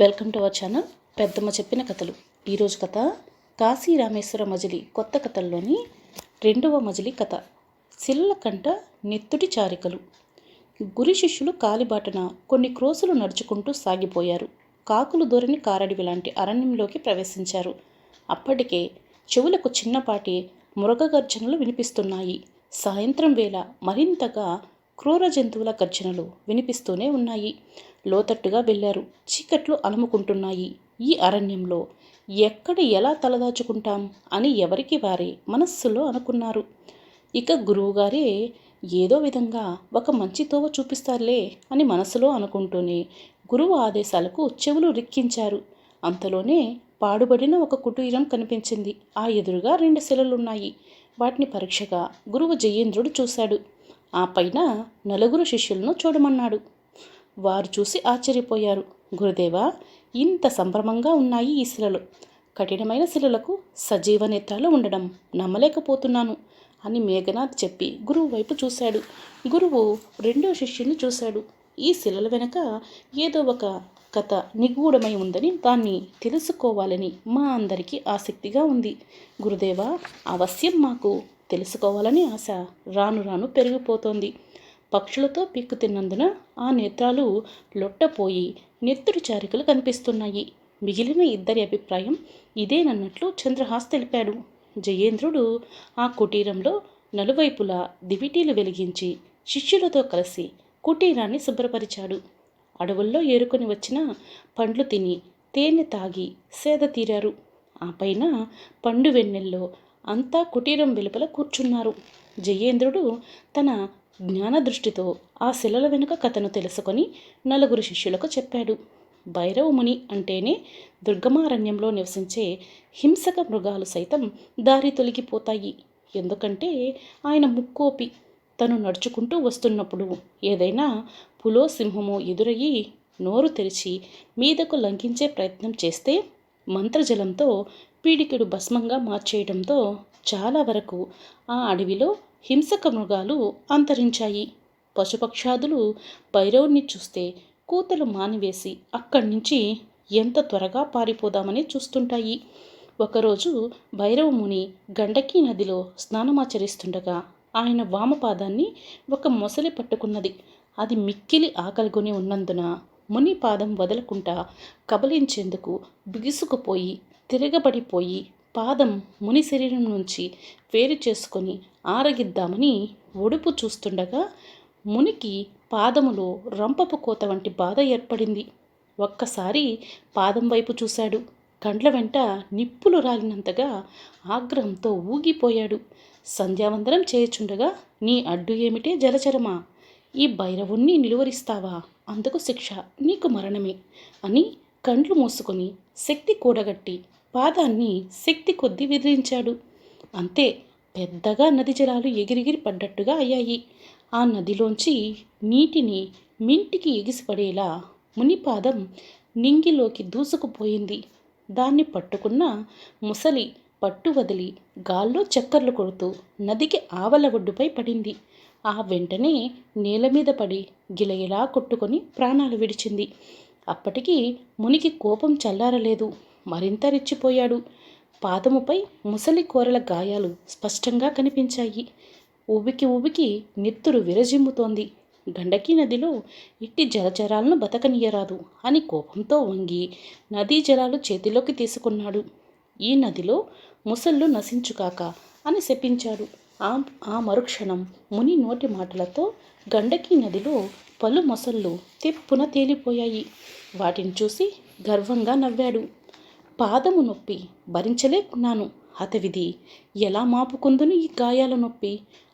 Welcome to our channel పెద్దమ్మ చెప్పిన కథలు. ఈరోజు కథ కాశీ రామేశ్వర మజిలీ కొత్త కథల్లోని రెండవ మజిలీ కథ శిలల కంట నెత్తుటి చారికలు. గురి శిష్యులు కాలిబాటన కొన్ని క్రోసులు నడుచుకుంటూ సాగిపోయారు. కాకులు దూరని కారడివి లాంటి అరణ్యంలోకి ప్రవేశించారు. అప్పటికే చెవులకు చిన్నపాటి మృగగర్జనలు వినిపిస్తున్నాయి. సాయంత్రం వేళ మరింతగా క్రూర జంతువుల గర్జనలు వినిపిస్తూనే ఉన్నాయి. లోతట్టుగా వెళ్ళారు. చీకట్లు అలుముకుంటున్నాయి. ఈ అరణ్యంలో ఎక్కడ ఎలా తలదాచుకుంటాం అని ఎవరికి వారే మనస్సులో అనుకున్నారు. ఇక గురువుగారే ఏదో విధంగా ఒక మంచి తోవ చూపిస్తారులే అని మనసులో అనుకుంటూనే గురువు ఆదేశాలకు చెవులు రిక్కించారు. అంతలోనే పాడుబడిన ఒక కుటీరం కనిపించింది. ఆ ఎదురుగా 2 శిలలున్నాయి. వాటిని పరీక్షగా గురువు జయేంద్రుడు చూశాడు. ఆ పైన 4 శిష్యులను చూడమన్నాడు. వారు చూసి ఆశ్చర్యపోయారు. గురుదేవా, ఇంత సంభ్రమంగా ఉన్నాయి ఈ శిలలు. కఠినమైన శిలలకు సజీవ నేత్రాలు ఉండడం నమ్మలేకపోతున్నాను అని మేఘనాథ్ చెప్పి గురువు వైపు చూశాడు. గురువు 2వ శిష్యుని చూశాడు. ఈ శిలల వెనక ఏదో ఒక కథ నిగూఢమై ఉందని, దాన్ని తెలుసుకోవాలని మా అందరికీ ఆసక్తిగా ఉంది. గురుదేవా, అవశ్యం మాకు తెలుసుకోవాలని ఆశ రాను రాను పెరిగిపోతోంది. పక్షులతో పీక్కు తిన్నందున ఆ నేత్రాలు లొట్టపోయి నెత్తుడి చారికలు కనిపిస్తున్నాయి. మిగిలిన ఇద్దరి అభిప్రాయం ఇదేనన్నట్లు చంద్రహాస్ తెలిపాడు. జయేంద్రుడు ఆ కుటీరంలో నలువైపులా దివిటీలు వెలిగించి శిష్యులతో కలిసి కుటీరాన్ని శుభ్రపరిచాడు. అడవుల్లో ఏరుకొని వచ్చిన పండ్లు తిని తేనె తాగి సేద తీరారు. ఆ పైన పండు వెన్నెల్లో అంతా కుటీరం వెలుపల కూర్చున్నారు. జయేంద్రుడు తన జ్ఞానదృష్టితో ఆ శిలల వెనుక కథను తెలుసుకొని 4 శిష్యులకు చెప్పాడు. భైరవముని అంటేనే దుర్గమారణ్యంలో నివసించే హింసక మృగాలు సైతం దారి తొలగిపోతాయి. ఎందుకంటే ఆయన ముక్కోపి. తను నడుచుకుంటూ వస్తున్నప్పుడు ఏదైనా పులో సింహమో ఎదురయ్యి నోరు తెరిచి మీదకు లంఘించే ప్రయత్నం చేస్తే మంత్రజలంతో పీడికెడు భస్మంగా మార్చేయడంతో చాలా వరకు ఆ అడవిలో హింసక మృగాలు అంతరించాయి. పశుపక్షాదులు భైరవుణ్ణి చూస్తే కూతలు మానివేసి అక్కడి నుంచి ఎంత త్వరగా పారిపోదామని చూస్తుంటాయి. ఒకరోజు భైరవముని గండకీ నదిలో స్నానమాచరిస్తుండగా ఆయన వామపాదాన్ని ఒక మొసలి పట్టుకున్నది. అది మిక్కిలి ఆకలిగొని ఉన్నందున ముని పాదం వదలకుండా కబలించేందుకు బిగుసుకుపోయి తిరగబడిపోయి పాదం ముని శరీరం నుంచి వేరు చేసుకొని ఆరగిద్దామని ఒడుపు చూస్తుండగా మునికి పాదములో రంపపు కోత వంటి బాధ ఏర్పడింది. ఒక్కసారి పాదం వైపు చూశాడు. కండ్ల వెంట నిప్పులు రాలినంతగా ఆగ్రహంతో ఊగిపోయాడు. సంధ్యావందనం చేయుచుండగా నీ అడ్డు ఏమిటే జలచరమా? ఈ భైరవుణ్ణి నిలువరిస్తావా? అందుకు శిక్ష నీకు మరణమే అని కండ్లు మూసుకొని శక్తి కూడగట్టి పాదాన్ని శక్తి కొద్దీ విదిలించాడు. అంతే, పెద్దగా నది జలాలు ఎగిరిగిరి పడ్డట్టుగా అయ్యాయి. ఆ నదిలోంచి నీటిని మింటికి ఎగిసిపడేలా మునిపాదం నింగిలోకి దూసుకుపోయింది. దాన్ని పట్టుకున్న ముసలి పట్టు వదిలి గాల్లో చక్కర్లు కొడుతూ నదికి ఆవల ఒడ్డుపై పడింది. ఆ వెంటనే నేల మీద పడి గిలగిలా కొట్టుకొని ప్రాణాలు విడిచింది. అప్పటికి మునికి కోపం చల్లారలేదు. మరింత రెచ్చిపోయాడు. పాదముపై ముసలి కోరల గాయాలు స్పష్టంగా కనిపించాయి. ఉబికి ఉబికి నెత్తురు విరజిమ్ముతోంది. గండకీ నదిలో ఇట్టి జలచరాలను బతకనీయరాదు అని కోపంతో వంగి నదీ జలాలు చేతిలోకి తీసుకున్నాడు. ఈ నదిలో ముసళ్ళు నశించుకాక అని శపించాడు. ఆ మరుక్షణం ముని నోటి మాటలతో గండకీ నదిలో పలు మొసళ్ళు తెప్పున తేలిపోయాయి. వాటిని చూసి గర్వంగా నవ్వాడు. పాదము నొప్పి భరించలేకున్నాను, హతవిధి, ఎలా మాపుకుందును ఈ గాయాల నొప్పి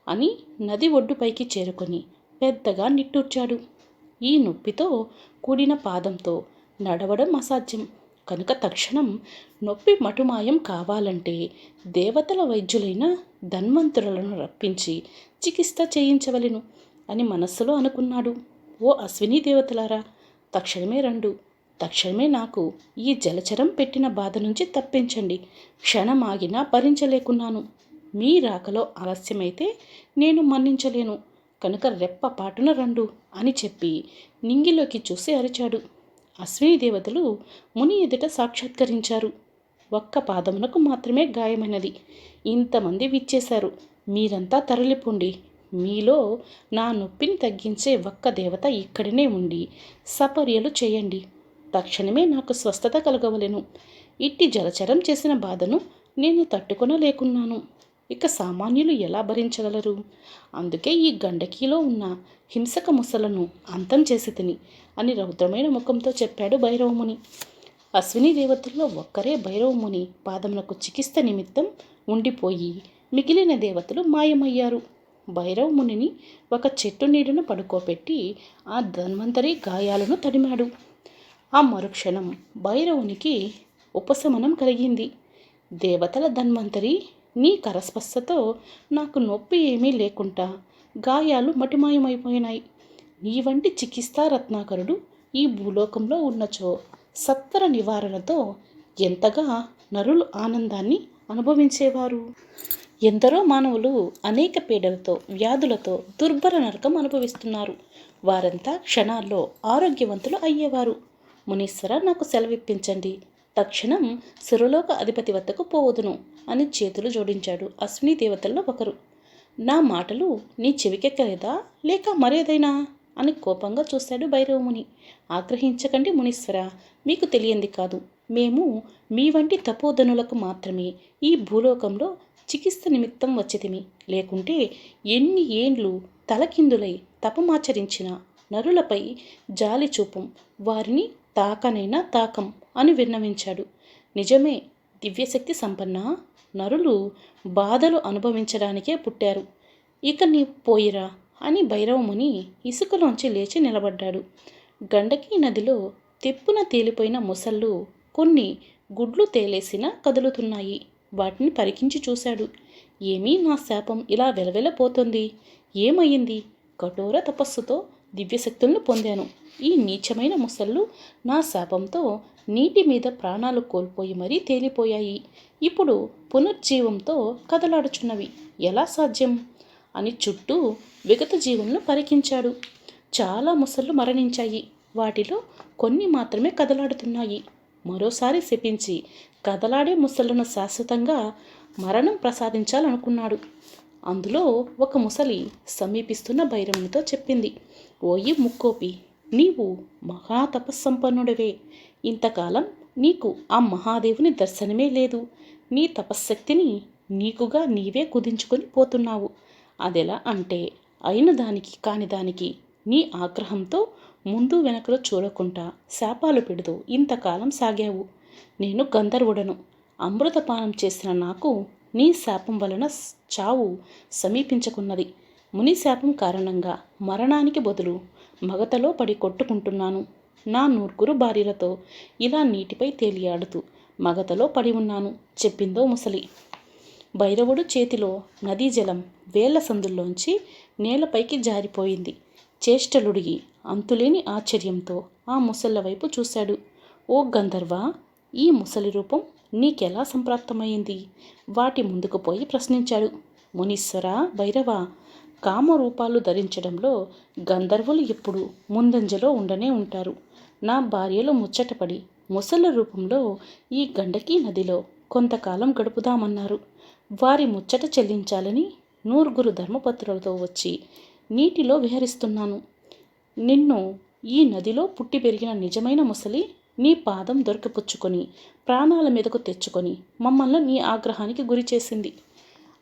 అని నది ఒడ్డుపైకి చేరుకొని పెద్దగా నిట్టూర్చాడు. ఈ నొప్పితో కూడిన పాదంతో నడవడం అసాధ్యం కనుక తక్షణం నొప్పి మటుమాయం కావాలంటే దేవతల వైద్యులైన ధన్వంతులను రప్పించి చికిత్స చేయించవలెను అని మనస్సులో అనుకున్నాడు. ఓ అశ్విని దేవతలారా, తక్షణమే రండు. తక్షణమే నాకు ఈ జలచరం పెట్టిన బాధ నుంచి తప్పించండి. క్షణమాగినా భరించలేకున్నాను. మీ రాకలో ఆలస్యమైతే నేను మన్నించలేను కనుక రెప్పపాటున రండు అని చెప్పి నింగిలోకి చూసి అరిచాడు. అశ్విని దేవతలు ముని ఎదుట సాక్షాత్కరించారు. ఒక్క పాదమునకు మాత్రమే గాయమైనది. ఇంతమంది విచ్చేశారు. మీరంతా తరలిపోండి. మీలో నా నొప్పిని తగ్గించే ఒక్క దేవత ఇక్కడనే ఉండి సపర్యలు చేయండి. తక్షణమే నాకు స్వస్థత కలగవలెను. ఇట్టి జలచరం చేసిన బాధను నేను తట్టుకొనలేకున్నాను. ఇక సామాన్యులు ఎలా భరించగలరు? అందుకే ఈ గండకీలో ఉన్న హింసక ముసలను అంతం చేసి తిని అని రౌద్రమైన ముఖంతో చెప్పాడు భైరవముని. అశ్విని దేవతల్లో ఒక్కరే భైరవముని పాదమునకు చికిత్స నిమిత్తం ఉండిపోయి మిగిలిన దేవతలు మాయమయ్యారు. భైరవమునిని ఒక చెట్టు నీడను పడుకోబెట్టి ఆ ధన్వంతరి గాయాలను తడిమాడు. ఆ మరుక్షణం భైరవునికి ఉపశమనం కలిగింది. దేవతల ధన్వంతరి, నీ కరస్పర్శతో నాకు నొప్పి ఏమీ లేకుండా గాయాలు మటిమాయమైపోయినాయి. నీ వంటి చికిత్సా రత్నాకరుడు ఈ భూలోకంలో ఉన్నచో సత్వర నివారణతో ఎంతగా నరులు ఆనందాన్ని అనుభవించేవారు. ఎందరో మానవులు అనేక పీడలతో వ్యాధులతో దుర్భర నరకం అనుభవిస్తున్నారు. వారంతా క్షణాల్లో ఆరోగ్యవంతులు అయ్యేవారు. మునీశ్వర, నాకు సెలవిప్పించండి. తక్షణం సురలోక అధిపతి వద్దకు పోవదును అని చేతులు జోడించాడు అశ్విని దేవతల్లో ఒకరు. నా మాటలు నీ చెవికెక్కలేదా లేక మరేదైనా అని కోపంగా చూశాడు భైరవముని. ఆగ్రహించకండి మునీశ్వర, మీకు తెలియంది కాదు. మేము మీ వంటి తపోధనులకు మాత్రమే ఈ భూలోకంలో చికిత్స నిమిత్తం వచ్చితిమి. లేకుంటే ఎన్ని ఏండ్లు తలకిందులై తపమాచరించిన నరులపై జాలి చూపం, వారిని తాకనైనా తాకం అని విన్నవించాడు. నిజమే, దివ్యశక్తి సంపన్న నరులు బాధలు అనుభవించడానికే పుట్టారు. ఇక నీ పోయిరా అని భైరవముని ఇసుకలోంచి లేచి నిలబడ్డాడు. గండకీ నదిలో తెప్పున తేలిపోయిన ముసళ్ళు కొన్ని గుడ్లు తేలేసినా కదులుతున్నాయి. వాటిని పరికించి చూశాడు. ఏమీ, నా శాపం ఇలా వెలవెలపోతుంది. ఏమయ్యింది? కఠోర తపస్సుతో దివ్యశక్తులను పొందాను. ఈ నీచమైన ముసళ్ళు నా శాపంతో నీటి మీద ప్రాణాలు కోల్పోయి మరీ తేలిపోయాయి. ఇప్పుడు పునర్జీవంతో కదలాడుచున్నవి. ఎలా సాధ్యం అని చుట్టూ విగత జీవులను పరికించాడు. చాలా ముసళ్ళు మరణించాయి. వాటిలో కొన్ని మాత్రమే కదలాడుతున్నాయి. మరోసారి శపించి కదలాడే ముసళ్లను శాశ్వతంగా మరణం ప్రసాదించాలనుకున్నాడు. అందులో ఒక ముసలి సమీపిస్తున్న భైరవునితో చెప్పింది, ఓయి ముక్కోపి, నీవు మహాతపస్సంపన్నుడవే. ఇంతకాలం నీకు ఆ మహాదేవుని దర్శనమే లేదు. నీ తపశ్శక్తిని నీకుగా నీవే కుదించుకొని పోతున్నావు. అదెలా అంటే, అయిన దానికి కాని దానికి నీ ఆగ్రహంతో ముందు వెనకలో చూడకుండా శాపాలు పెడుతూ ఇంతకాలం సాగావు. నేను గంధర్వుడను. అమృతపానం చేసిన నాకు నీ శాపం వలన చావు సమీపించుకున్నది. ముని శాపం కారణంగా మరణానికి బదులు మగతలో పడి కొట్టుకుంటున్నాను. నా నూర్గురు భార్యలతో ఇలా నీటిపై తేలియాడుతూ మగతలో పడి ఉన్నాను చెప్పిందో ముసలి. భైరవుడు చేతిలో నదీ జలం వేళ్ల సందుల్లోంచి నేలపైకి జారిపోయింది. చేష్టలుడిగి అంతులేని ఆశ్చర్యంతో ఆ ముసళ్ళ వైపు చూశాడు. ఓ గంధర్వ, ఈ ముసలి రూపం నీకెలా సంప్రాప్తమైంది? వాటి ముందుకు పోయి ప్రశ్నించాడు. మునీశ్వర, భైరవ, కామరూపాలు ధరించడంలో గంధర్వులు ఎప్పుడు ముందంజలో ఉండనే ఉంటారు. నా భార్యలు ముచ్చటపడి ముసళ్ళ రూపంలో ఈ గండకీ నదిలో కొంతకాలం గడుపుదామన్నారు. వారి ముచ్చట చెల్లించాలని నూరుగురు ధర్మపత్రులతో వచ్చి నీటిలో విహరిస్తున్నాను. నిన్ను ఈ నదిలో పుట్టి పెరిగిన నిజమైన ముసలి నీ పాదం దొరికిపుచ్చుకొని ప్రాణాల మీదకు తెచ్చుకొని మమ్మల్ని నీ ఆగ్రహానికి గురి చేసింది.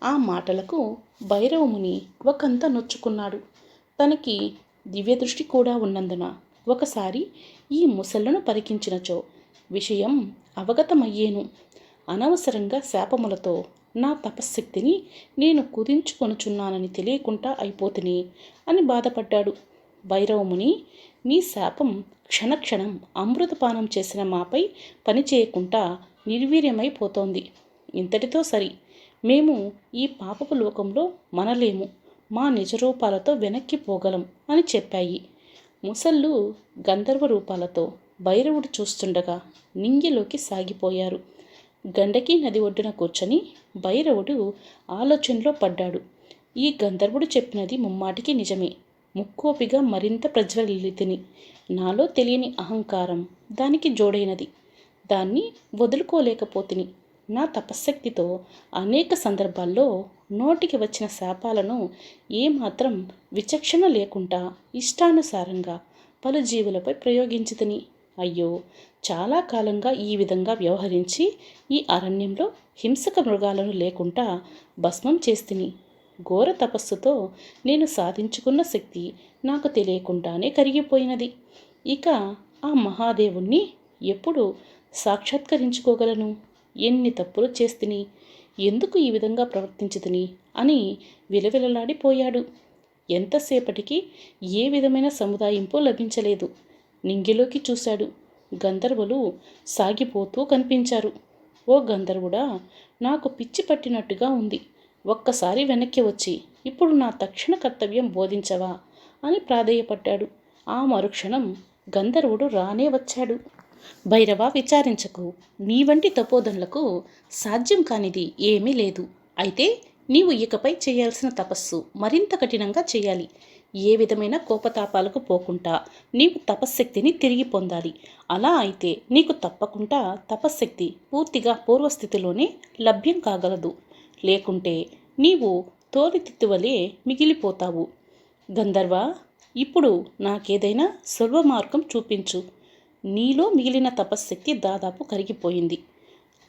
ఆ మాటలకు భైరవముని ఒకంత నొచ్చుకున్నాడు. తనకి దివ్యదృష్టి కూడా ఉన్నందున ఒకసారి ఈ ముసళ్లను పరికించినచో విషయం అవగతమయ్యేను. అనవసరంగా శాపములతో నా తపశ్శక్తిని నేను కుదించుకొనుచున్నానని తెలియకుండా అయిపోతుని అని బాధపడ్డాడు. భైరవముని, నీ శాపం క్షణక్షణం అమృతపానం చేసిన మాపై పనిచేయకుండా నిర్వీర్యమైపోతోంది. ఇంతటితో సరి. మేము ఈ పాపపు లోకంలో మనలేము. మా నిజరూపాలతో వెనక్కి పోగలం అని చెప్పాయి. ముసళ్ళు గంధర్వ రూపాలతో భైరవుడు చూస్తుండగా నింగిలోకి సాగిపోయారు. గండకీ నది ఒడ్డున కూర్చొని భైరవుడు ఆలోచనలో పడ్డాడు. ఈ గంధర్వుడు చెప్పినది ముమ్మాటికి నిజమే. ముక్కోపిగా మరింత ప్రజ్వలితిని. నాలో తెలియని అహంకారం దానికి జోడైనది. దాన్ని వదులుకోలేకపోతిని. నా తపశ్శక్తితో అనేక సందర్భాల్లో నోటికి వచ్చిన శాపాలను ఏమాత్రం విచక్షణ లేకుండా ఇష్టానుసారంగా పలు జీవులపై ప్రయోగించితిని. అయ్యో, చాలా కాలంగా ఈ విధంగా వ్యవహరించి ఈ అరణ్యంలో హింసక మృగాలను లేకుండా భస్మం చేస్తిని. ఘోర తపస్సుతో నేను సాధించుకున్న శక్తి నాకు తెలియకుండానే కరిగిపోయినది. ఇక ఆ మహాదేవుణ్ణి ఎప్పుడు సాక్షాత్కరించుకోగలను? ఎన్ని తప్పులు చేస్తిని, ఎందుకు ఈ విధంగా ప్రవర్తించితిని అని విలవిలలాడిపోయాడు. ఎంతసేపటికి ఏ విధమైన సముదాయింపు లభించలేదు. నింగిలోకి చూశాడు. గంధర్వులు సాగిపోతూ కనిపించారు. ఓ గంధర్వుడా, నాకు పిచ్చి పట్టినట్టుగా ఉంది. ఒక్కసారి వెనక్కి వచ్చి ఇప్పుడు నా తక్షణ కర్తవ్యం బోధించవా అని ప్రాధేయపడ్డాడు. ఆ మరుక్షణం గంధర్వుడు రానే వచ్చాడు. భైరవ, విచారించకు. నీ వంటి తపోధనులకు సాధ్యం కానిది ఏమీ లేదు. అయితే నీవు ఇకపై చేయాల్సిన తపస్సు మరింత కఠినంగా చేయాలి. ఏ విధమైన కోపతాపాలకు పోకుండా నీవు తపశ్శక్తిని తిరిగి పొందాలి. అలా అయితే నీకు తప్పకుండా తపశ్శక్తి పూర్తిగా పూర్వస్థితిలోనే లభ్యం కాగలదు. లేకుంటే నీవు తోలితిత్తువలే మిగిలిపోతావు. గంధర్వ, ఇప్పుడు నాకేదైనా సులభ మార్గం చూపించు. నీలో మిగిలిన తపశ్శక్తి దాదాపు కరిగిపోయింది.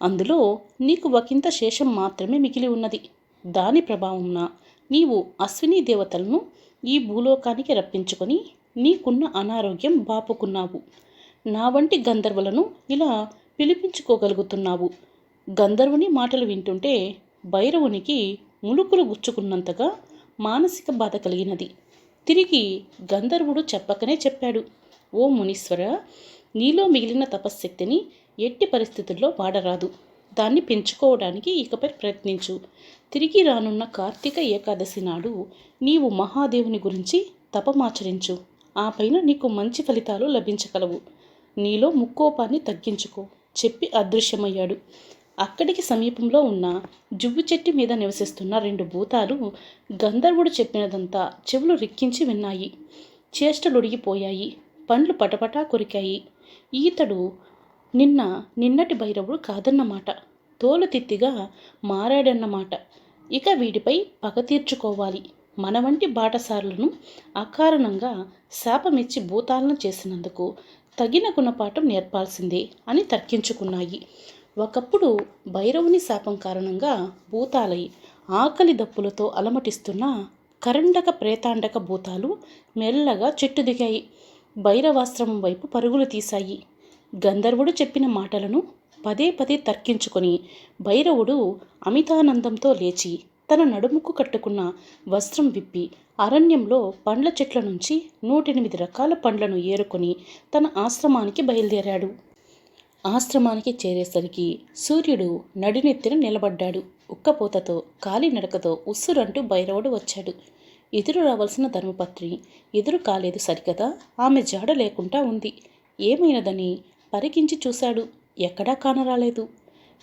అందులో నీకు ఒకంత శేషం మాత్రమే మిగిలి ఉన్నది. దాని ప్రభావంన నీవు అశ్విని దేవతలను ఈ భూలోకానికి రప్పించుకొని నీకున్న అనారోగ్యం బాపుకున్నావు. నా వంటి గంధర్వులను ఇలా పిలిపించుకోగలుగుతున్నావు. గంధర్వుని మాటలు వింటుంటే భైరవునికి ములుకులు గుచ్చుకున్నంతగా మానసిక బాధ కలిగినది. తిరిగి గంధర్వుడు చెప్పకనే చెప్పాడు. ఓ మునీశ్వర, నీలో మిగిలిన తపశ్శక్తిని ఎట్టి పరిస్థితుల్లో వాడరాదు. దాన్ని పెంచుకోవడానికి ఇకపై ప్రయత్నించు. తిరిగి రానున్న కార్తీక ఏకాదశి నాడు నీవు మహాదేవుని గురించి తపమాచరించు. ఆ పైన నీకు మంచి ఫలితాలు లభించగలవు. నీలో ముక్కోపాన్ని తగ్గించుకో చెప్పి అదృశ్యమయ్యాడు. అక్కడికి సమీపంలో ఉన్న జువ్వు చెట్టు మీద నివసిస్తున్న 2 భూతాలు గంధర్వుడు చెప్పినదంతా చెవులు రిక్కించి విన్నాయి. చేష్టలుడిగిపోయాయి. పండ్లు పటపటా కొరికాయి. ఈతడు నిన్నటి భైరవుడు కాదన్నమాట. తోలుతిత్తిగా మారాడన్నమాట. ఇక వీడిపై పగ తీర్చుకోవాలి. మన వంటి బాటసారులను అకారణంగా శాపమిచ్చి భూతాలను చేసినందుకు తగిన గుణపాఠం నేర్పాల్సిందే అని తర్కించుకున్నాయి. ఒకప్పుడు భైరవుని శాపం కారణంగా భూతాలై ఆకలి దప్పులతో అలమటిస్తున్న కరండక ప్రేతాండక భూతాలు మెల్లగా చెట్టు దిగాయి. భైరవాశ్రమం వైపు పరుగులు తీశాయి. గంధర్వుడు చెప్పిన మాటలను పదే పదే తర్కించుకొని భైరవుడు అమితానందంతో లేచి తన నడుముకు కట్టుకున్న వస్త్రం విప్పి అరణ్యంలో పండ్ల చెట్ల నుంచి 108 రకాల పండ్లను ఏరుకొని తన ఆశ్రమానికి బయలుదేరాడు. ఆశ్రమానికి చేరేసరికి సూర్యుడు నడినెత్తిన నిలబడ్డాడు. ఉక్కపోతతో కాలినడకతో ఉస్సురంటూ భైరవుడు వచ్చాడు. ఎదురు రావాల్సిన ధర్మపత్ని ఎదురు కాలేదు సరికదా. ఆమె జాడ లేకుండా ఉంది. ఏమైనదని పరికించి చూశాడు. ఎక్కడా కానరాలేదు.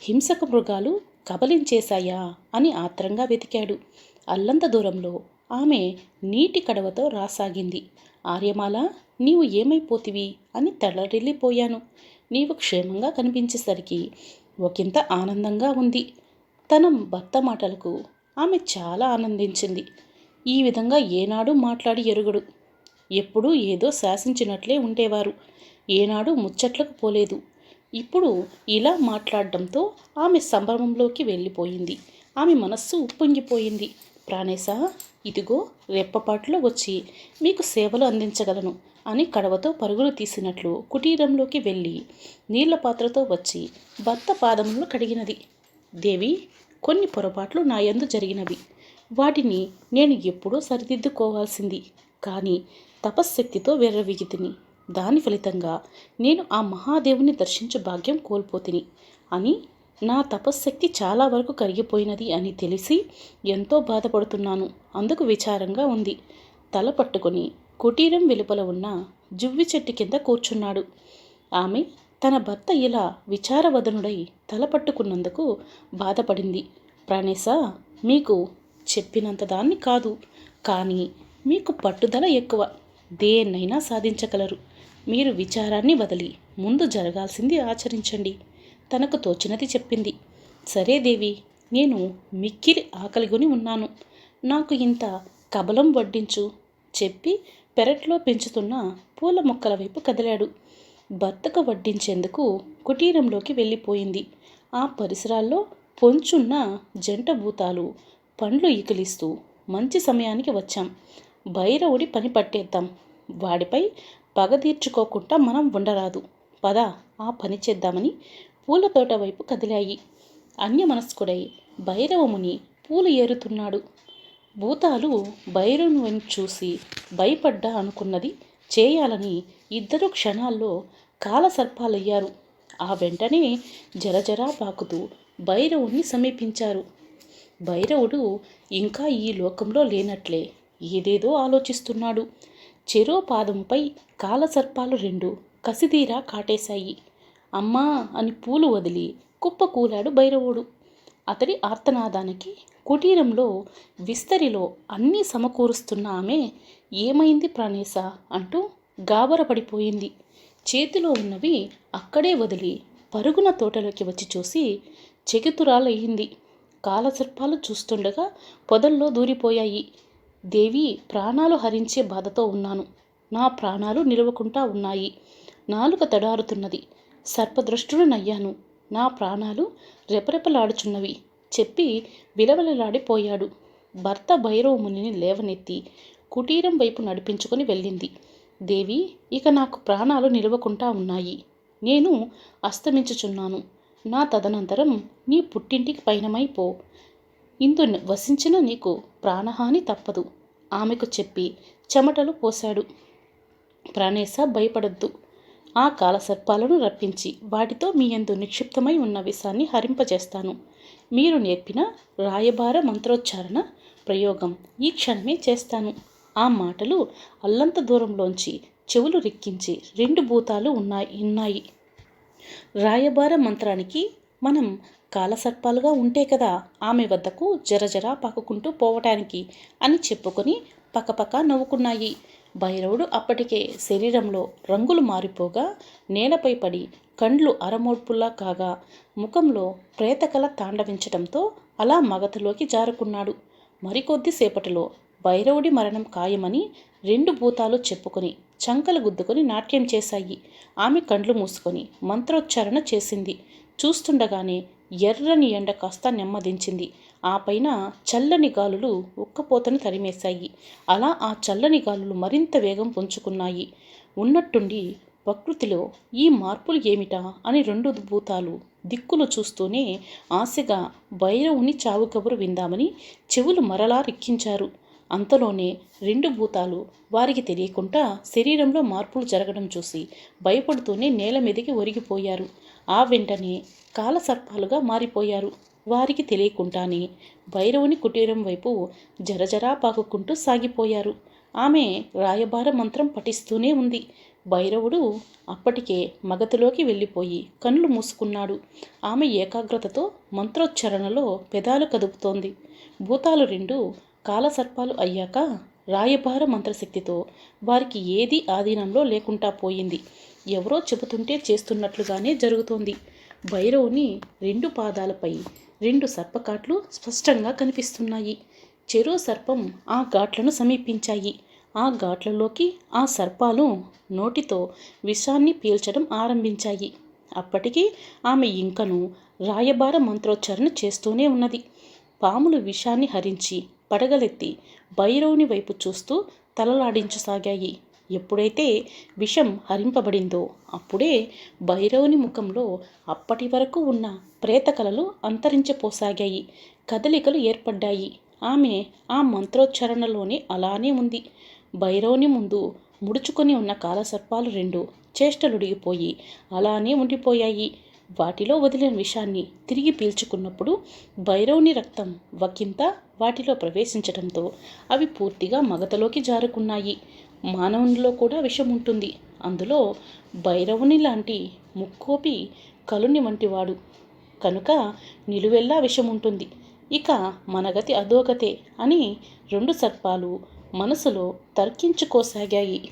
హింసక మృగాలు కబలించేశాయా అని ఆత్రంగా వెతికాడు. అల్లంత దూరంలో ఆమె నీటి కడవతో రాసాగింది. ఆర్యమాల, నీవు ఏమైపోతివి అని తలరిల్లిపోయాను. నీవు క్షేమంగా కనిపించేసరికి ఒకంత ఆనందంగా ఉంది. తన భర్త మాటలకు ఆమె చాలా ఆనందించింది. ఈ విధంగా ఏనాడు మాట్లాడి ఎరుగడు. ఎప్పుడూ ఏదో శాసించినట్లే ఉండేవారు. ఏనాడు ముచ్చట్లకు పోలేదు. ఇప్పుడు ఇలా మాట్లాడడంతో ఆమె సంభ్రమంలోకి వెళ్ళిపోయింది. ఆమె మనస్సు ఉప్పొంగిపోయింది. ప్రాణేశా, ఇదిగో రెప్పపాటులో వచ్చి మీకు సేవలు అందించగలను అని కడవతో పరుగులు తీసినట్లు కుటీరంలోకి వెళ్ళి నీళ్ల పాత్రతో వచ్చి భర్త పాదములను కడిగినది. దేవి, కొన్ని పొరపాట్లు నా యందు జరిగినవి. వాటిని నేను ఎప్పుడూ సరిదిద్దుకోవాల్సింది. కానీ తపశ్శక్తితో వెర్రవీగితిని. దాని ఫలితంగా నేను ఆ మహాదేవుని దర్శించు భాగ్యం కోల్పోతిని అని, నా తపశ్శక్తి చాలా వరకు కరిగిపోయినది అని తెలిసి ఎంతో బాధపడుతున్నాను. అందుకు విచారంగా ఉంది. తల పట్టుకొని కుటీరం వెలుపల ఉన్న జువ్వి చెట్టు కింద కూర్చున్నాడు. ఆమె తన భర్త ఇలా విచారవదనుడై తల పట్టుకున్నందుకు బాధపడింది. ప్రాణేశా, మీకు చెప్పినంత దాన్ని కాదు, కానీ మీకు పట్టుదల ఎక్కువ. దేన్నైనా సాధించగలరు. మీరు విచారాన్ని వదిలి ముందు జరగాల్సింది ఆచరించండి. తనకు తోచినది చెప్పింది. సరే దేవి, నేను మిక్కిలి ఆకలిగొని ఉన్నాను. నాకు ఇంత కబలం వడ్డించు చెప్పి పెరట్లో పెంచుతున్న పూల మొక్కల వైపు కదిలాడు. భర్తకు వడ్డించేందుకు కుటీరంలోకి వెళ్ళిపోయింది. ఆ పరిసరాల్లో పొంచున్న జంట భూతాలు పండ్లు ఈకిలిస్తూ మంచి సమయానికి వచ్చాం. భైరవుడి పని పట్టేద్దాం. వాడిపై పగ తీర్చుకోకుండా మనం ఉండరాదు. పద ఆ పని చేద్దామని పూల తోట వైపు కదిలాయి. అన్యమనస్కుడై భైరవముని పూలు ఏరుతున్నాడు. భూతాలు భైరవుని చూసి భయపడ్డా అనుకున్నది చేయాలని ఇద్దరు క్షణాల్లో కాలసర్పాలయ్యారు. ఆ వెంటనే జరజరా పాకుతూ భైరవుణ్ణి సమీపించారు. భైరవుడు ఇంకా ఈ లోకంలో లేనట్లే ఏదేదో ఆలోచిస్తున్నాడు. చెరో పాదముపై కాలసర్పాలు రెండు కసిదీరా కాటేశాయి. అమ్మా అని పూలు వదిలి కుప్పకూలాడు భైరవుడు. అతడి ఆర్తనాదానికి కుటీరంలో విస్తరిలో అన్నీ సమకూరుస్తున్న ఆమె ఏమైంది ప్రాణేశ అంటూ గాబరపడిపోయింది. చేతిలో ఉన్నవి అక్కడే వదిలి పరుగున తోటలోకి వచ్చి చూసి చెకితురాలయ్యింది. కాలసర్పాలు చూస్తుండగా పొదల్లో దూరిపోయాయి. దేవి, ప్రాణాలు హరించే బాధతో ఉన్నాను. నా ప్రాణాలు నిలవకుండా ఉన్నాయి. నాలుక తడారుతున్నది. సర్పదృష్టుడనయ్యాను. నా ప్రాణాలు రెపరెపలాడుచున్నవి చెప్పి విలవలలాడిపోయాడు. భర్త భైరవమునిని లేవనెత్తి కుటీరం వైపు నడిపించుకొని వెళ్ళింది. దేవి, ఇక నాకు ప్రాణాలు నిలవకుండా ఉన్నాయి. నేను అస్తమించుచున్నాను. నా తదనంతరం నీ పుట్టింటికి పయనమైపో. ఇందు వసించిన నీకు ప్రాణహాని తప్పదు ఆమెకు చెప్పి చెమటలు పోశాడు. ప్రాణేశ, భయపడొద్దు. ఆ కాలసర్పాలను రప్పించి వాటితో మీ యందు నిక్షిప్తమై ఉన్న విషాన్ని హరింపజేస్తాను. మీరు నేర్పిన రాయబార మంత్రోచ్చారణ ప్రయోగం ఈ క్షణమే చేస్తాను. ఆ మాటలు అల్లంత దూరంలోంచి చెవులు రిక్కించి రెండు భూతాలు ఉన్నాయి. రాయబార మంత్రానికి మనం కాలసర్పాలుగా ఉంటే కదా ఆమె వద్దకు జరజరా పాకుకుంటూ పోవటానికి అని చెప్పుకొని పకపక నవ్వుకున్నాయి. భైరవుడు అప్పటికే శరీరంలో రంగులు మారిపోగా నేలపై పడి కండ్లు అరమోడ్పుల్లా కాగా ముఖంలో ప్రేతకల తాండవించటంతో అలా మగతలోకి జారుకున్నాడు. మరికొద్దిసేపటిలో భైరవుడి మరణం ఖాయమని రెండు భూతాలు చెప్పుకొని చంకలు గుద్దుకొని నాట్యం చేశాయి. ఆమె కండ్లు మూసుకొని మంత్రోచ్చారణ చేసింది. చూస్తుండగానే ఎర్రని ఎండ కాస్త నెమ్మదించింది. ఆ పైన చల్లని గాలులు ఉక్కపోతను తరిమేశాయి. అలా ఆ చల్లని గాలులు మరింత వేగం పుంజుకున్నాయి. ఉన్నట్టుండి ప్రకృతిలో ఈ మార్పులు ఏమిటా అని రెండు భూతాలు దిక్కులు చూస్తూనే ఆశగా భైరవుని చావు కబురు విందామని చెవులు మరలా రిక్కించారు. అంతలోనే రెండు భూతాలు వారికి తెలియకుండా శరీరంలో మార్పులు జరగడం చూసి భయపడుతూనే నేల మీదకి ఒరిగిపోయారు. ఆ వెంటనే కాలసర్పాలుగా మారిపోయారు. వారికి తెలియకుండానే భైరవుని కుటీరం వైపు జరజరా పాకుకుంటూ సాగిపోయారు. ఆమె రాయబార మంత్రం పఠిస్తూనే ఉంది. భైరవుడు అప్పటికే మగతిలోకి వెళ్ళిపోయి కళ్ళు మూసుకున్నాడు. ఆమె ఏకాగ్రతతో మంత్రోచ్చారణలో పెదాలు కదుపుతోంది. భూతాలు రెండు కాలసర్పాలు అయ్యాక రాయబార మంత్రశక్తితో వారికి ఏదీ ఆధీనంలో లేకుండా పోయింది. ఎవరో చెబుతుంటే చేస్తున్నట్లుగానే జరుగుతోంది. భైరవుని రెండు పాదాలపై రెండు సర్పకాట్లు స్పష్టంగా కనిపిస్తున్నాయి. చెరో సర్పం ఆ ఘాట్లను సమీపించాయి. ఆ ఘాట్లలోకి ఆ సర్పాలు నోటితో విషాన్ని పీల్చడం ఆరంభించాయి. అప్పటికి ఆమె ఇంకను రాయబార మంత్రోచ్చారణ చేస్తూనే ఉన్నది. పాములు విషాన్ని హరించి పడగలెత్తి భైరవుని వైపు చూస్తూ తలలాడించసాగాయి. ఎప్పుడైతే విషం హరింపబడిందో అప్పుడే భైరవుని ముఖంలో అప్పటి వరకు ఉన్న ప్రేతకలలు అంతరించిపోసాగాయి. కదలికలు ఏర్పడ్డాయి. ఆమె ఆ మంత్రోచ్చారణలోనే అలానే ఉంది. భైరవుని ముందు ముడుచుకొని ఉన్న కాలసర్పాలు రెండు చేష్టలుడిగిపోయి అలానే ఉండిపోయాయి. వాటిలో వదిలిన విషాన్ని తిరిగి పీల్చుకున్నప్పుడు భైరవుని రక్తం వకింత వాటిలో ప్రవేశించడంతో అవి పూర్తిగా మగతలోకి జారుకున్నాయి. మానవునిలో కూడా విషం ఉంటుంది. అందులో భైరవుని లాంటి ముక్కోపి కలుని వంటివాడు కనుక నిలువెల్లా విషం ఉంటుంది. ఇక మనగతి అధోగతే అని రెండు సర్పాలు మనసులో తర్కించుకోసాగాయి.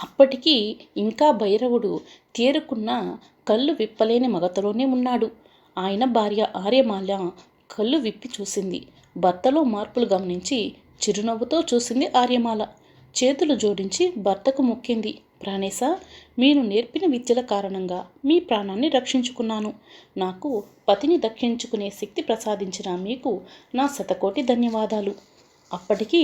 అప్పటికీ ఇంకా భైరవుడు తేరుకున్న కళ్ళు విప్పలేని మగతలోనే ఉన్నాడు. ఆయన భార్య ఆర్యమాల కళ్ళు విప్పి చూసింది. భర్తలో మార్పులు గమనించి చిరునవ్వుతో చూసింది ఆర్యమాల. చేతులు జోడించి భర్తకు మొక్కింది. ప్రాణేశ, మీరు నేర్పిన విద్యల కారణంగా మీ ప్రాణాన్ని రక్షించుకున్నాను. నాకు పతిని దక్కించుకునే శక్తి ప్రసాదించిన మీకు నా శతకోటి ధన్యవాదాలు. అప్పటికి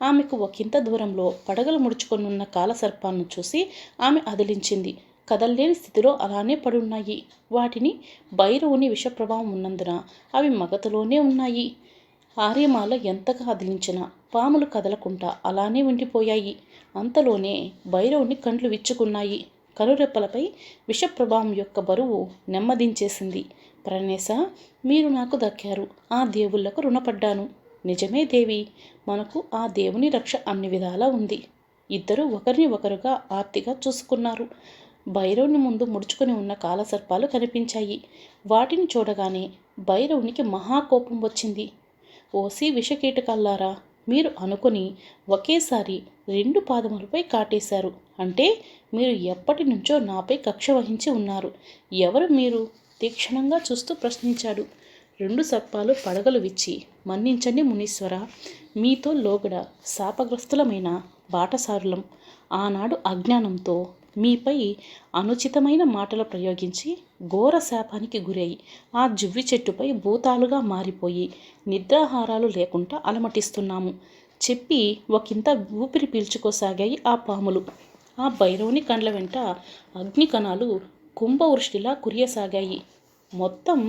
ఆమెకు ఒకంత దూరంలో పడగలు ముడుచుకొనున్న కాలసర్పాలను చూసి ఆమె అదిలించింది. కదల్లేని స్థితిలో అలానే పడున్నాయి. వాటిని భైరవుని విషప్రభావం ఉన్నందున అవి మగతలోనే ఉన్నాయి. ఆర్యమాల ఎంతగా అదిలించినా పాములు కదలకుండా అలానే ఉండిపోయాయి. అంతలోనే భైరవుని కండ్లు విచ్చుకున్నాయి. కనురెప్పలపై విషప్రభావం యొక్క బరువు నెమ్మదించేసింది. ప్రణేశ, మీరు నాకు దక్కారు. ఆ దేవుళ్లకు రుణపడ్డాను. నిజమే దేవి, మనకు ఆ దేవుని రక్ష అన్ని విధాలా ఉంది. ఇద్దరు ఒకరిని ఒకరుగా ఆర్తిగా చూసుకున్నారు. భైరవుని ముందు ముడుచుకొని ఉన్న కాలసర్పాలు కనిపించాయి. వాటిని చూడగానే భైరవునికి మహాకోపం వచ్చింది. ఓసి విషకీటకాల్లారా, మీరు అనుకుని ఒకేసారి 2 పాదములపై కాటేశారు. అంటే మీరు ఎప్పటి నుంచో నాపై కక్ష వహించి ఉన్నారు. ఎవరు మీరు? తీక్షణంగా చూస్తూ ప్రశ్నించాడు. 2 సర్పాలు పడగలు విచ్చి, మన్నించండి మునీశ్వర, మీతో లోగడ శాపగ్రస్తులమైన బాటసారులం. ఆనాడు అజ్ఞానంతో మీపై అనుచితమైన మాటలు ప్రయోగించి ఘోర శాపానికి గురై ఆ జువ్వి చెట్టుపై భూతాలుగా మారిపోయి నిద్రాహారాలు లేకుండా అలమటిస్తున్నాము చెప్పి ఒకంత ఊపిరి పీల్చుకోసాగాయి ఆ పాములు. ఆ భైరవుని కండ్ల వెంట అగ్నికణాలు కుంభవృష్టిలా కురియసాగాయి. మొత్తం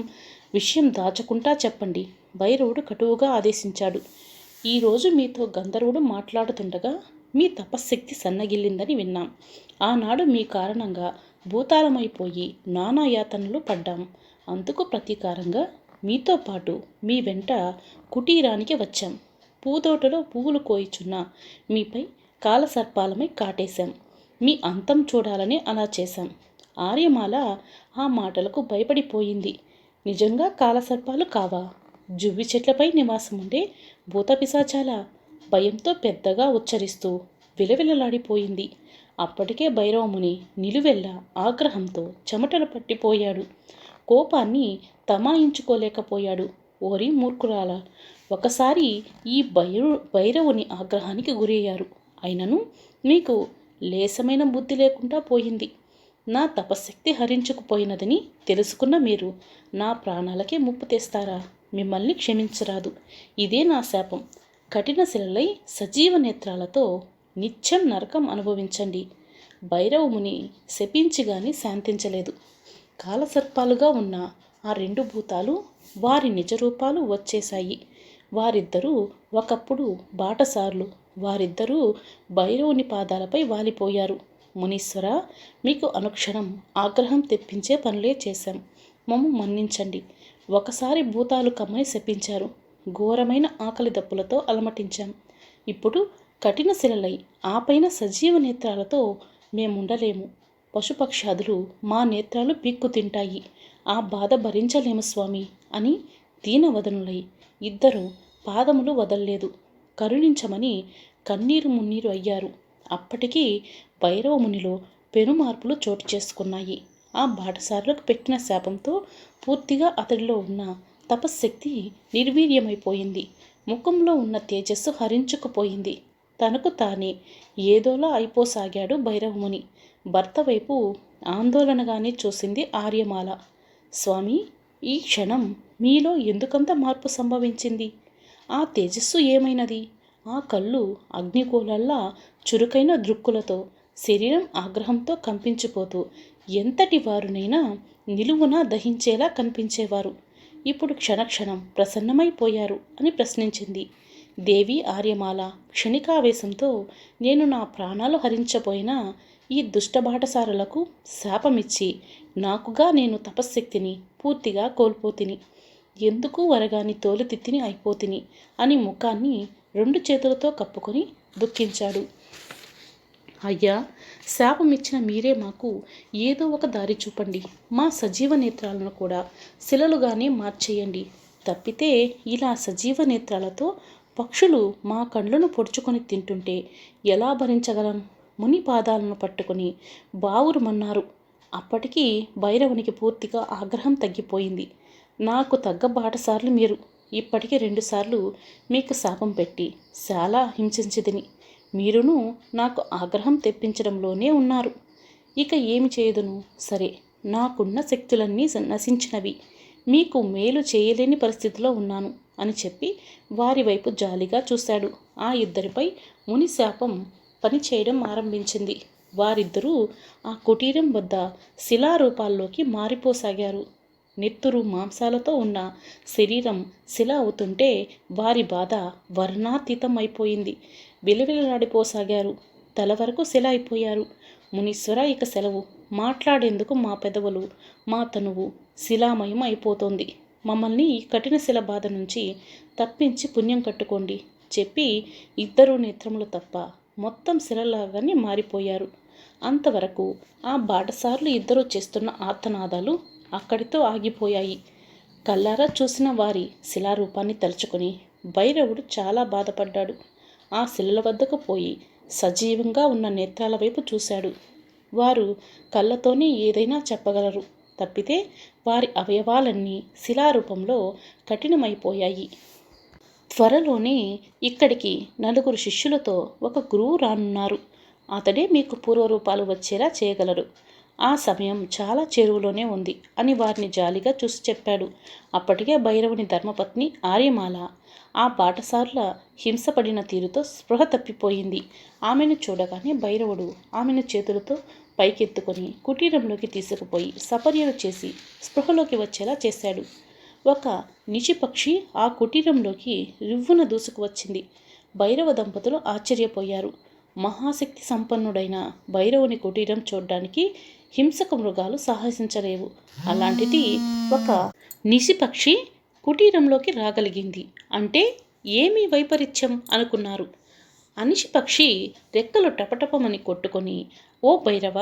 విషయం దాచకుండా చెప్పండి, భైరవుడు కటువుగా ఆదేశించాడు. ఈరోజు మీతో గంధర్వుడు మాట్లాడుతుండగా మీ తపశ్శక్తి సన్నగిల్లిందని విన్నాం. ఆనాడు మీ కారణంగా భూతాళమైపోయి నానాయాతనలు పడ్డాం. అందుకు ప్రతీకారంగా మీతో పాటు మీ వెంట కుటీరానికి వచ్చాం. పూదోటలో పువ్వులు కోయిచున్న మీపై కాలసర్పాలమై కాటేశాం. మీ అంతం చూడాలని అలా చేశాం. ఆర్యమాల ఆ మాటలకు భయపడిపోయింది. నిజంగా కాలసర్పాలు కావా? జువ్వి చెట్లపై నివాసం ఉండే భూతపిశాచాల? భయంతో పెద్దగా ఉచ్చరిస్తూ విలవిలలాడిపోయింది. అప్పటికే భైరవముని నిలువెల్ల ఆగ్రహంతో చెమటలు పట్టిపోయాడు. కోపాన్ని తమాయించుకోలేకపోయాడు. ఓరి మూర్ఖురాల, ఒకసారి ఈ భైరవుని ఆగ్రహానికి గురయ్యారు. అయినను మీకు లేసమైన బుద్ధి లేకుండా పోయింది. నా తపశక్తి హరించుకుపోయినదని తెలుసుకున్న మీరు నా ప్రాణాలకే ముప్పు తెస్తారా? మిమ్మల్ని క్షమించరాదు. ఇదే నా శాపం. కఠిన శిలలై సజీవ నేత్రాలతో నిత్యం నరకం అనుభవించండి. భైరవముని శపించి గాని శాంతించలేదు. కాలసర్పాలుగా ఉన్న ఆ 2 భూతాలు వారి నిజరూపాలు వచ్చేశాయి. వారిద్దరూ ఒకప్పుడు బాటసారులు. వారిద్దరూ భైరవుని పాదాలపై వాలిపోయారు. మునీశ్వర, మీకు అనుక్షణం ఆగ్రహం తెప్పించే పనులే చేశాం. మమ్ము మన్నించండి. ఒకసారి భూతాలు కమ్మని శపించారు. ఘోరమైన ఆకలి దప్పులతో అలమటించాం. ఇప్పుడు కఠిన శిలలై ఆపైన సజీవ నేత్రాలతో మేముండలేము. పశుపక్షాదులు మా నేత్రాలు పీక్కు తింటాయి. ఆ బాధ భరించలేము స్వామి అని దీనవదనులై ఇద్దరు పాదములు వదల్లేదు. కరుణించమని కన్నీరు మున్నీరు అయ్యారు. అప్పటికీ భైరవమునిలో పెనుమార్పులు చోటు చేసుకున్నాయి. ఆ బాటసారులకు పెట్టిన శాపంతో పూర్తిగా అతడిలో ఉన్న తపశ్శక్తి నిర్వీర్యమైపోయింది. ముఖంలో ఉన్న తేజస్సు హరించుకుపోయింది. తనకు తానే ఏదోలా అయిపోసాగాడు భైరవముని. భర్త వైపు ఆందోళనగానే చూసింది ఆర్యమాల. స్వామి, ఈ క్షణం మీలో ఎందుకంత మార్పు సంభవించింది? ఆ తేజస్సు ఏమైనది? ఆ కళ్ళు అగ్నిగోళాల్లా చురుకైన దృక్కులతో శరీరం ఆగ్రహంతో కంపించిపోతూ ఎంతటి వారునైనా నిలువున దహించేలా కనిపించేవారు. ఇప్పుడు క్షణక్షణం ప్రసన్నమైపోయారు అని ప్రశ్నించింది. దేవి ఆర్యమాల క్షణికావేశంతో నేను నా ప్రాణాలు హరించబోయినా ఈ దుష్టబాటసారులకు శాపమిచ్చి నాకుగా నేను తపశ్శక్తిని పూర్తిగా కోల్పోతిని. ఎందుకు వరగాని తోలుతిత్తిని అయిపోతిని అని ముఖాన్ని 2 చేతులతో కప్పుకొని దుఃఖించాడు. అయ్యా, శాపమిచ్చిన మీరే మాకు ఏదో ఒక దారి చూపండి. మా సజీవ నేత్రాలను కూడా శిలలుగానే మార్చేయండి. తప్పితే ఇలా సజీవ నేత్రాలతో పక్షులు మా కండ్లను పొడుచుకొని తింటుంటే ఎలా భరించగలం? ముని పాదాలను పట్టుకుని బావురుమన్నారు. అప్పటికి భైరవునికి పూర్తిగా ఆగ్రహం తగ్గిపోయింది. నాకు తగ్గ బాటసార్లు మీరు. ఇప్పటికి 2 సార్లు మీకు శాపం పెట్టి చాలా హింసించితిని. మీరును నాకు ఆగ్రహం తెప్పించడంలోనే ఉన్నారు. ఇక ఏమి చేయుదును? సరే, నాకున్న శక్తులన్నీ నశించినవి. మీకు మేలు చేయలేని పరిస్థితిలో ఉన్నాను అని చెప్పి వారి వైపు జాలిగా చూశాడు. ఆ ఇద్దరిపై ముని శాపం పనిచేయడం ఆరంభించింది. వారిద్దరూ ఆ కుటీరం వద్ద శిలారూపాల్లోకి మారిపోసాగారు. నెత్తురు మాంసాలతో ఉన్న శరీరం శిల అవుతుంటే వారి బాధ వర్ణాతీతం అయిపోయింది. విలవిలలాడిపోసాగారు. తల వరకు శిల అయిపోయారు. మునీశ్వర, ఇక సెలవు. మాట్లాడేందుకు మా పెదవులు, మా తనువు శిలామయం అయిపోతోంది. మమ్మల్ని ఈ కఠిన శిల బాధ నుంచి తప్పించి పుణ్యం కట్టుకోండి చెప్పి ఇద్దరు నేత్రములు తప్ప మొత్తం శిలలాగానే మారిపోయారు. అంతవరకు ఆ బాటసార్లు ఇద్దరూ చేస్తున్న ఆర్తనాదాలు అక్కడితో ఆగిపోయాయి. కళ్ళారా చూసిన వారి శిలారూపాన్ని తలుచుకొని భైరవుడు చాలా బాధపడ్డాడు. ఆ శిలల వద్దకు పోయి సజీవంగా ఉన్న నేత్రాల వైపు చూశాడు. వారు కళ్ళతోనే ఏదైనా చెప్పగలరు తప్పితే వారి అవయవాలన్నీ శిలారూపంలో కఠినమైపోయాయి. త్వరలోనే ఇక్కడికి 4 శిష్యులతో ఒక గురువు రానున్నారు. అతడే మీకు పూర్వరూపాలు వచ్చేలా చేయగలరు. ఆ సమయం చాలా చేరువలోనే ఉంది అని వారిని జాలిగా చూసి చెప్పాడు. అప్పటికే భైరవుని ధర్మపత్ని ఆర్యమాల ఆ బాటసారుల హింసపడిన తీరుతో స్పృహ తప్పిపోయింది. ఆమెను చూడగానే భైరవుడు ఆమెను చేతులతో పైకెత్తుకొని కుటీరంలోకి తీసుకుపోయి సపర్యలు చేసి స్పృహలోకి వచ్చేలా చేశాడు. ఒక నిశిపక్షి ఆ కుటీరంలోకి రివ్వున దూసుకువచ్చింది. భైరవ దంపతులు ఆశ్చర్యపోయారు. మహాశక్తి సంపన్నుడైన భైరవుని కుటీరం చూడ్డానికి హింసక మృగాలు సాహసించలేవు. అలాంటిది ఒక నిశిపక్షి కుటీరంలోకి రాగలిగింది అంటే ఏమీ వైపరీత్యం అనుకున్నారు. అనిశిపక్షి రెక్కలు టపటపమని కొట్టుకొని, ఓ భైరవ,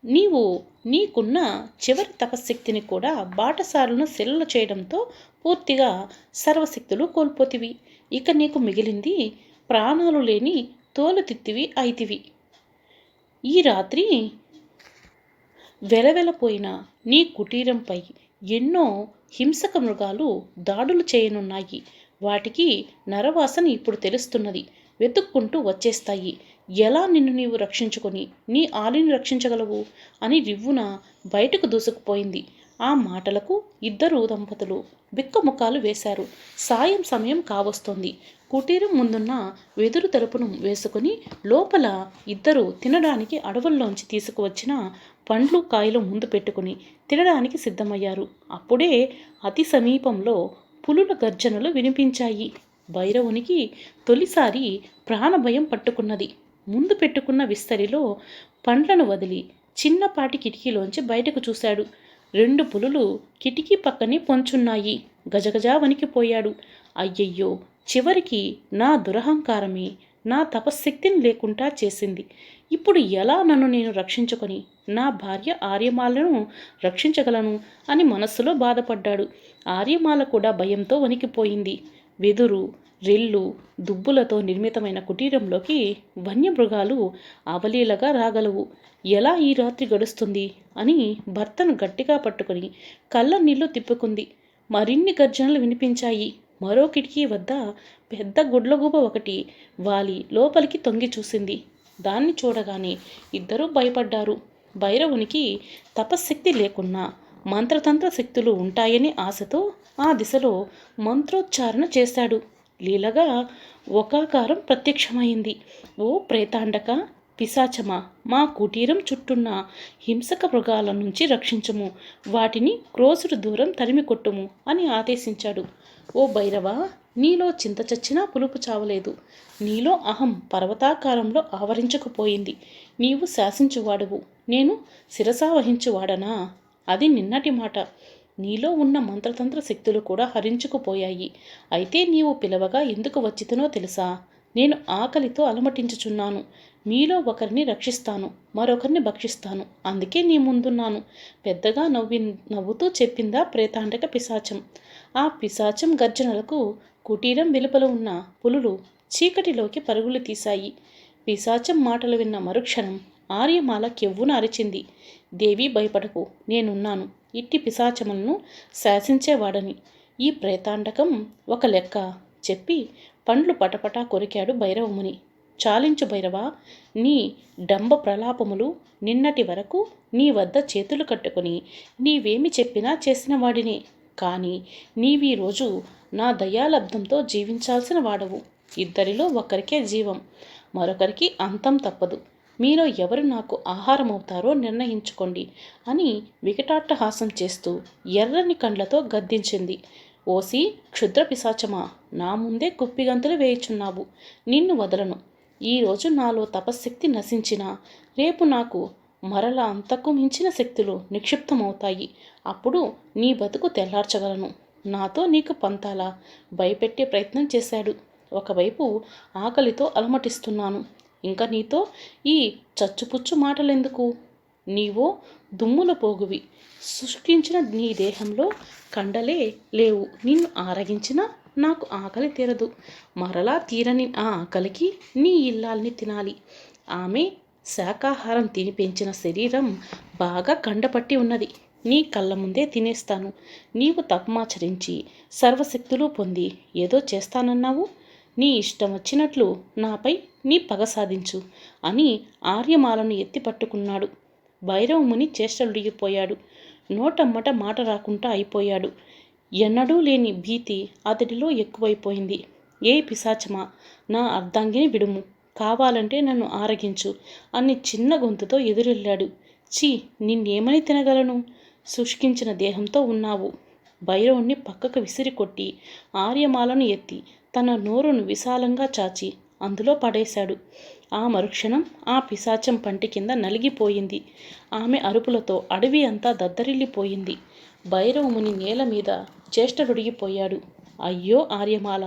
నీవు నీకున్న చివరి తపశక్తిని కూడా బాటసారులను శిలలు చేయడంతో పూర్తిగా సర్వశక్తులు కోల్పోతివి. ఇక నీకు మిగిలింది ప్రాణాలు లేని తోలుతిత్తివి అయితివి. ఈ రాత్రి వెలవెలపోయిన నీ కుటీరంపై ఎన్నో హింసక మృగాలు దాడులు చేయనున్నాయి. వాటికి నరవాసన ఇప్పుడు తెలుస్తున్నది. వెతుక్కుంటూ వచ్చేస్తాయి. ఎలా నిన్ను నీవు రక్షించుకొని నీ ఆలిని రక్షించగలవు అని రివ్వున బయటకు దూసుకుపోయింది. ఆ మాటలకు ఇద్దరు దంపతులు బిక్కముఖాలు వేశారు. సాయం సమయం కావస్తోంది. కుటీరం ముందున్న వెదురు తలుపును వేసుకుని లోపల ఇద్దరు తినడానికి అడవుల్లోంచి తీసుకువచ్చిన పండ్లు కాయలు ముందు పెట్టుకుని తినడానికి సిద్ధమయ్యారు. అప్పుడే అతి సమీపంలో పులుల గర్జనలు వినిపించాయి. భైరవునికి తొలిసారి ప్రాణభయం పట్టుకున్నది. ముందు పెట్టుకున్న విస్తరిలో పండ్లను వదిలి చిన్నపాటి కిటికీలోంచి బయటకు చూశాడు. 2 పులులు కిటికీ పక్కనే పొంచున్నాయి. గజగజా వణికిపోయాడు. అయ్యయ్యో, చివరికి నా దురహంకారమే నా తపశ్శక్తిని లేకుండా చేసింది. ఇప్పుడు ఎలా నన్ను నేను రక్షించుకొని నా భార్య ఆర్యమాలను రక్షించగలను అని మనస్సులో బాధపడ్డాడు. ఆర్యమాల కూడా భయంతో వణికిపోయింది. వెదురు, రెల్లు, దుబ్బులతో నిర్మితమైన కుటీరంలోకి వన్యమృగాలు అవలీలగా రాగలవు. ఎలా ఈ రాత్రి గడుస్తుంది అని భర్తను గట్టిగా పట్టుకుని కళ్ళ నీళ్లు తిప్పుకుంది. మరిన్ని గర్జనలు వినిపించాయి. మరో కిటికీ వద్ద పెద్ద గుడ్లగూబ ఒకటి వాలి లోపలికి తొంగి చూసింది. దాన్ని చూడగానే ఇద్దరూ భయపడ్డారు. భైరవునికి తపశ్శక్తి లేకున్నా మంత్రతంత్ర శక్తులు ఉంటాయని ఆశతో ఆ దిశలో మంత్రోచ్చారణ చేశాడు. లీలగా ఒకాకారం ప్రత్యక్షమైంది. ఓ ప్రేతాండక, పిశాచమా, మా కుటీరం చుట్టున్న హింసక మృగాల నుంచి రక్షించము, వాటిని క్రోసుడు దూరం తరిమి కొట్టుము అని ఆదేశించాడు. ఓ భైరవ, నీలో చింత చచ్చినా పులుపు చావలేదు. నీలో అహం పర్వతాకారంలో ఆవరించకపోయింది. నీవు శాసించువాడవు, నేను శిరసావహించువాడనా? అది నిన్నటి మాట. నీలో ఉన్న మంత్రతంత్ర శక్తులు కూడా హరించుకుపోయాయి. అయితే నీవు పిలవగా ఎందుకు వచ్చితనో తెలుసా? నేను ఆకలితో అలమటించుచున్నాను. మీలో ఒకరిని రక్షిస్తాను, మరొకరిని భక్షిస్తాను. అందుకే నీ ముందున్నాను. పెద్దగా నవ్వుతూ చెప్పిందా ప్రేతాండక పిశాచం. ఆ పిశాచం గర్జనలకు కుటీరం వెలుపల ఉన్న పులులు చీకటిలోకి పరుగులు తీశాయి. పిశాచం మాటలు విన్న మరుక్షణం ఆర్యమాల కెవ్వున అరిచింది. దేవి భయపడకు, నేనున్నాను. ఇట్టి పిశాచములను శాసించేవాడని. ఈ ప్రేతాండకం ఒక లెక్క చెప్పి పండ్లు పటపటా కొరికాడు భైరవముని. చాలించు భైరవా, నీ డంబ ప్రలాపములు. నిన్నటి వరకు నీ వద్ద చేతులు కట్టుకుని నీవేమి చెప్పినా చేసిన వాడినే. కానీ నీవీ రోజు నా దయాలబ్ధంతో జీవించాల్సిన వాడవు. ఇద్దరిలో ఒకరికే జీవం, మరొకరికి అంతం తప్పదు. మీలో ఎవరు నాకు ఆహారమవుతారో నిర్ణయించుకోండి అని వికటాట్టహాసం చేస్తూ ఎర్రని కండ్లతో గద్దించింది. ఓసి క్షుద్ర పిశాచమా, నా ముందే కుప్పిగంతులు వేయుచున్నావు. నిన్ను వదలను. ఈరోజు నాలో తపశ్శక్తి నశించినా రేపు నాకు మరలా అంతకు మించిన శక్తులు నిక్షిప్తమవుతాయి. అప్పుడు నీ బతుకు తెల్లార్చగలను. నాతో నీకు పంతాలా? భయపెట్టే ప్రయత్నం చేశాడు. ఒకవైపు ఆకలితో అలమటిస్తున్నాను. ఇంకా నీతో ఈ చచ్చుపుచ్చు మాటలెందుకు? నీవో దుమ్ముల పోగువి. శుష్కించిన నీ దేహంలో కండలే లేవు. నిన్ను ఆరగించినా నాకు ఆకలి తీరదు. మరలా తీరని ఆ ఆకలికి నీ ఇల్లాల్ని తినాలి. ఆమె శాకాహారం తిని పెంచిన శరీరం బాగా కండపట్టి ఉన్నది. నీ కళ్ళ ముందే తినేస్తాను. నీవు తపమాచరించి సర్వశక్తులు పొంది ఏదో చేస్తానన్నావు. నీ ఇష్టం వచ్చినట్లు నాపై నీ పగ సాధించు అని ఆర్యమాలను ఎత్తి పట్టుకున్నాడు. భైరవముని చేష్టలుడిగిపోయాడు. నోటమ్మట మాట రాకుండా అయిపోయాడు. ఎన్నడూ లేని భీతి అతడిలో ఎక్కువైపోయింది. ఏ పిశాచమా, నా అర్ధాంగిని విడుము, కావాలంటే నన్ను ఆరగించు అని చిన్న గొంతుతో ఎదురెళ్ళాడు. ఛీ, నిన్నేమని తినగలను? శుష్కించిన దేహంతో ఉన్నావు. భైరవుణ్ణి పక్కకు విసిరికొట్టి ఆర్యమాలను ఎత్తి తన నోరును విశాలంగా చాచి అందులో పడేశాడు. ఆ మరుక్షణం ఆ పిశాచం పంటి కింద నలిగిపోయింది. ఆమె అరుపులతో అడవి అంతా దద్దరిల్లిపోయింది. భైరవముని నేల మీద చేష్టలుడిగిపోయాడు. అయ్యో ఆర్యమాల,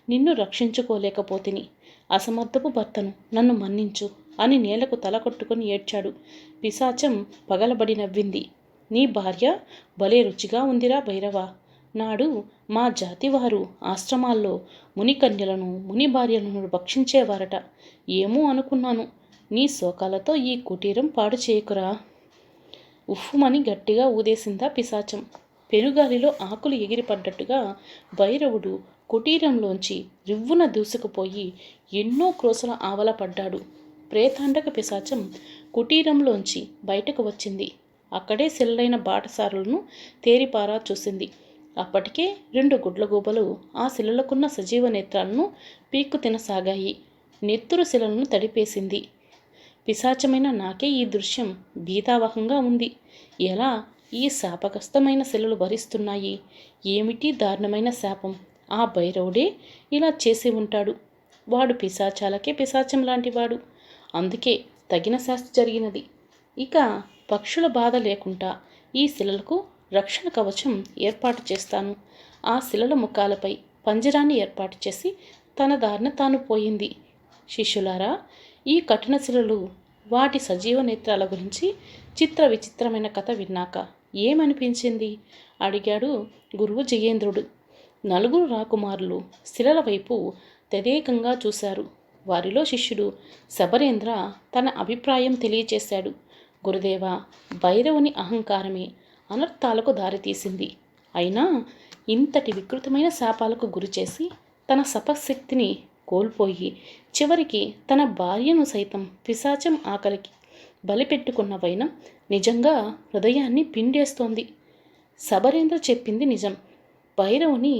నిన్ను రక్షించుకోలేకపోతిని. అసమర్థపు భర్తను, నన్ను మన్నించు అని నేలకు తల కొట్టుకుని ఏడ్చాడు. పిశాచం పగలబడి నవ్వింది. నీ భార్య భలే రుచిగా ఉందిరా భైరవ. నాడు మా జాతివారు ఆశ్రమాల్లో మునికన్యలను, ముని భార్యలను భక్షించేవారట. ఏమో అనుకున్నాను. నీ శోకాలతో ఈ కుటీరం పాడు చేయకురా. ఉఫ్ఫుమని గట్టిగా ఊదేసిందా పిశాచం. పెనుగాలిలో ఆకులు ఎగిరిపడ్డట్టుగా భైరవుడు కుటీరంలోంచి రివ్వున దూసుకుపోయి ఎన్నో క్రోసల ఆవల పడ్డాడు. ప్రేతాండక పిశాచం కుటీరంలోంచి బయటకు వచ్చింది. అక్కడే సెల్లైన బాటసారులను తేరిపారా చూసింది. అప్పటికే 2 గుడ్లగూబలు ఆ శిలలకున్న సజీవ నేత్రాలను పీక్కు తినసాగాయి. నెత్తురు శిలలను తడిపేసింది. పిశాచమైన నాకే ఈ దృశ్యం భీతావహంగా ఉంది. ఎలా ఈ శాపగ్రస్తమైన శిలలు భరిస్తున్నాయి? ఏమిటి దారుణమైన శాపం? ఆ భైరవుడే ఇలా చేసి ఉంటాడు. వాడు పిశాచాలకే పిశాచం లాంటివాడు. అందుకే తగిన శాస్తి జరిగినది. ఇక పక్షుల బాధ లేకుండా ఈ శిలలకు రక్షణ కవచం ఏర్పాటు చేస్తాను. ఆ శిలల ముఖాలపై పంజరాన్ని ఏర్పాటు చేసి తన దారిన తాను పోయింది. శిష్యులారా, ఈ కఠిన శిలలు వాటి సజీవ నేత్రాల గురించి చిత్ర విచిత్రమైన కథ విన్నాక ఏమనిపించింది అడిగాడు గురువు జయేంద్రుడు. 4 రాకుమారులు శిలల వైపు తదేకంగా చూశారు. వారిలో శిష్యుడు శబరేంద్ర తన అభిప్రాయం తెలియచేశాడు. గురుదేవా, భైరవుని అహంకారమే అనర్థాలకు దారితీసింది. అయినా ఇంతటి వికృతమైన శాపాలకు గురిచేసి తన సపశక్తిని కోల్పోయి చివరికి తన భార్యను సైతం పిశాచం ఆకలికి బలిపెట్టుకున్న వైనం నిజంగా హృదయాన్ని పిండేస్తోంది. శబరేంద్ర చెప్పింది నిజం. భైరవుని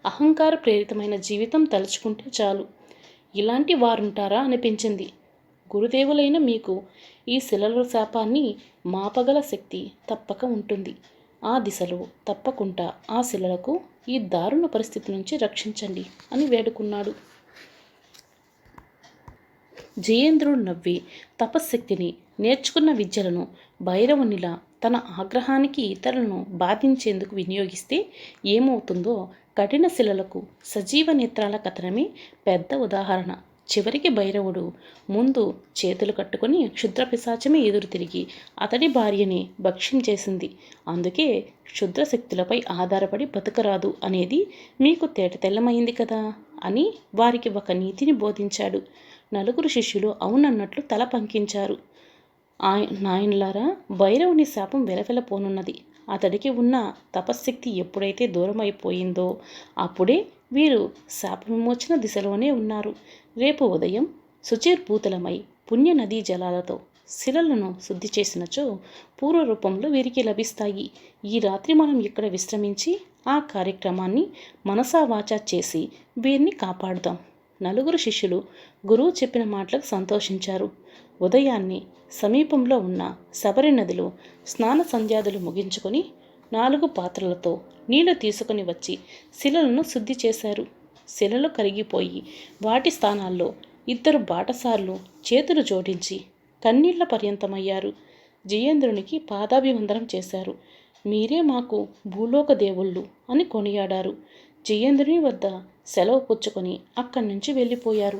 అహంకార ప్రేరితమైన జీవితం తలుచుకుంటే చాలు ఇలాంటి వారుంటారా అనిపించింది. గురుదేవులైన మీకు ఈ శిలల శాపాన్ని మాపగల శక్తి తప్పక ఉంటుంది. ఆ దిశలో తప్పకుండా ఆ శిలలకు ఈ దారుణ పరిస్థితి నుంచి రక్షించండి అని వేడుకున్నాడు. జయేంద్రుడు నవ్వి తపశ్శక్తిని, నేర్చుకున్న విద్యలను భైరవునిలా తన ఆగ్రహానికి ఇతరులను బాధించేందుకు వినియోగిస్తే ఏమవుతుందో కఠిన శిలలకు సజీవ నేత్రాల కథనమే పెద్ద ఉదాహరణ. చివరికి భైరవుడు ముందు చేతులు కట్టుకుని క్షుద్ర పిశాచమే ఎదురు తిరిగి అతడి భార్యని భక్షించేసింది. అందుకే క్షుద్ర శక్తులపై ఆధారపడి బతకరాదు అనేది మీకు తేటతెల్లమైంది కదా అని వారికి ఒక నీతిని బోధించాడు. నలుగురు శిష్యులు అవునన్నట్లు తల పంకించారు. నాయనలారా, భైరవుని శాపం వెలవెలపోనున్నది. అతడికి ఉన్న తపశ్శక్తి ఎప్పుడైతే దూరమైపోయిందో అప్పుడే వీరు శాప విమోచన దిశలోనే ఉన్నారు. రేపు ఉదయం శుచిర్భూతలమై పుణ్య నదీ జలాలతో శిలలను శుద్ధి చేసినచో పూర్వరూపంలో వీరికి లభిస్తాయి. ఈ రాత్రి మనం ఇక్కడ విశ్రమించి ఆ కార్యక్రమాన్ని మనసా వాచా చేసి వీరిని కాపాడుదాం. నలుగురు శిష్యులు గురువు చెప్పిన మాటలకు సంతోషించారు. ఉదయాన్నే సమీపంలో ఉన్న శబరి నదిలో స్నాన సంధ్యాదులు ముగించుకొని 4 పాత్రలతో నీళ్లు తీసుకుని వచ్చి శిలలను శుద్ధి చేశారు. శిలలు కరిగిపోయి వాటి స్థానాల్లో 2 బాటసార్లు చేతులు జోడించి కన్నీళ్ల పర్యంతమయ్యారు. జయేంద్రునికి పాదాభివందనం చేశారు. మీరే మాకు భూలోక దేవుళ్ళు అని కొనియాడారు. జయేంద్రుని వద్ద సెలవు పుచ్చుకొని అక్కడి నుంచి వెళ్ళిపోయారు.